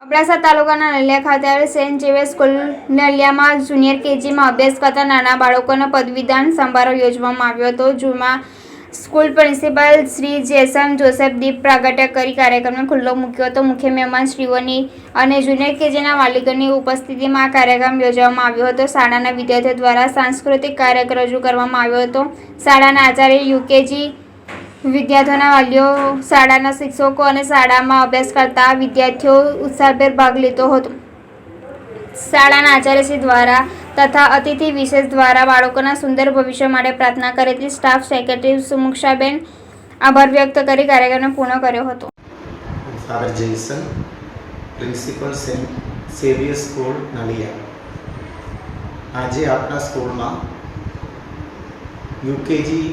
અબડાસા તાલુકાના નલિયા ખાતે આવેલ સેન્ટ ઝેવિયર સ્કૂલ નલિયામાં જુનિયર કેજીમાં અભ્યાસ કરતા નાના બાળકોનો પદવીદાન સમારોહ યોજવામાં આવ્યો હતો, જેમાં school principal Shri Jason Joseph દીપ પ્રાગટ્ય કરી કાર્યક્રમને ખુલ્લો મૂક્યો હતો. મુખ્ય મહેમાન શ્રીઓની અને જુનિયર કેજીના વાલીગણની ઉપસ્થિતિમાં આ કાર્યક્રમ યોજવામાં આવ્યો હતો. શાળાના વિદ્યાર્થીઓ દ્વારા સાંસ્કૃતિક કાર્યક્રમ રજૂ કરવામાં આવ્યો હતો. શાળાના આચાર્ય, યુકેજી વિદ્યાર્થીઓના વાલીઓ, શાળાના શિક્ષકો અને શાળામાં અભ્યાસ કરતા વિદ્યાર્થીઓ ઉત્સાહભેર ભાગ લીધો હતો. શાળાના આચાર્યશ્રી દ્વારા તથા અતિથિ વિશેષ દ્વારા બાળકોના સુંદર ભવિષ્ય માટે પ્રાર્થના કરી હતી. સ્ટાફ સેક્રેટરી સુમુક્ષાબેન આભાર વ્યક્ત કરી કાર્યક્રમને પૂર્ણ કર્યો હતો. Father Jason, principal Saint Xavier school Naliya. આજે આપણા સ્કૂલમાં યુકેજી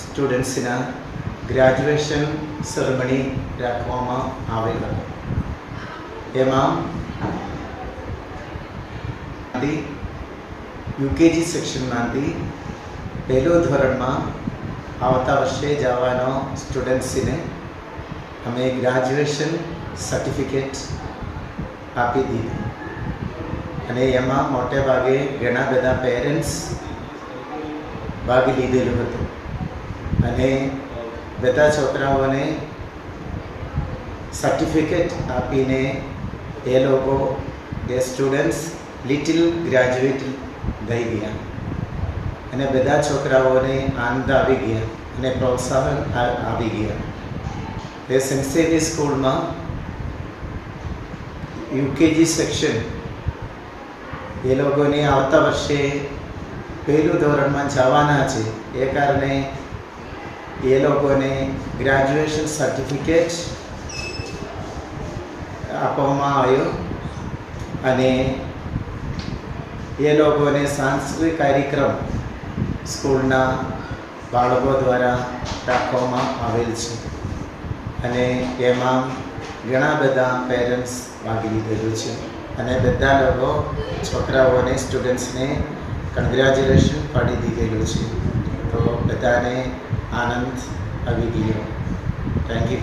સ્ટુડન્ટ્સના ગ્રેજ્યુએશન સેરેમની રાખવામાં આવેલ હતી. એમાં યુકેજી સેક્શનમાંથી પહેલો ધોરણમાં આવતા વર્ષે જવાનો સ્ટુડન્ટ્સને અમે ગ્રેજ્યુએશન સર્ટિફિકેટ આપી દીધી અને એમાં મોટે ભાગે ઘણા બધા પેરેન્ટ્સ ભાગ લીધેલો હતો અને બધા છોકરાઓને સર્ટિફિકેટ આપીને એ લોકો સ્ટુડન્ટ્સ લિટિલ ગ્રેજ્યુએટ થઈ ગયા અને બધા છોકરાઓને આનંદ આવી ગયા અને પ્રોત્સાહન આવી ગયા. એ સેન્ટ ઝેવિયર સ્કૂલમાં યુકેજી સેક્શન એ લોકોને આવતા વર્ષે પહેલું ધોરણમાં જવાના છે. એ કારણે એ લોકોને ગ્રેજ્યુએશન સર્ટિફિકેટ આપવામાં આવ્યો અને એ લોકોને સાંસ્કૃતિક કાર્યક્રમ સ્કૂલના બાળકો દ્વારા રાખવામાં આવેલ છે અને એમાં ઘણા બધા પેરેન્ટ્સ ભાગ લીધેલું છે અને બધા લોકો છોકરાઓને સ્ટુડન્ટ્સને કન્ગ્રેચ્યુલેશન પાડી દીધેલું છે. તો બધાને આનંદ આવી ગયો. Thank you.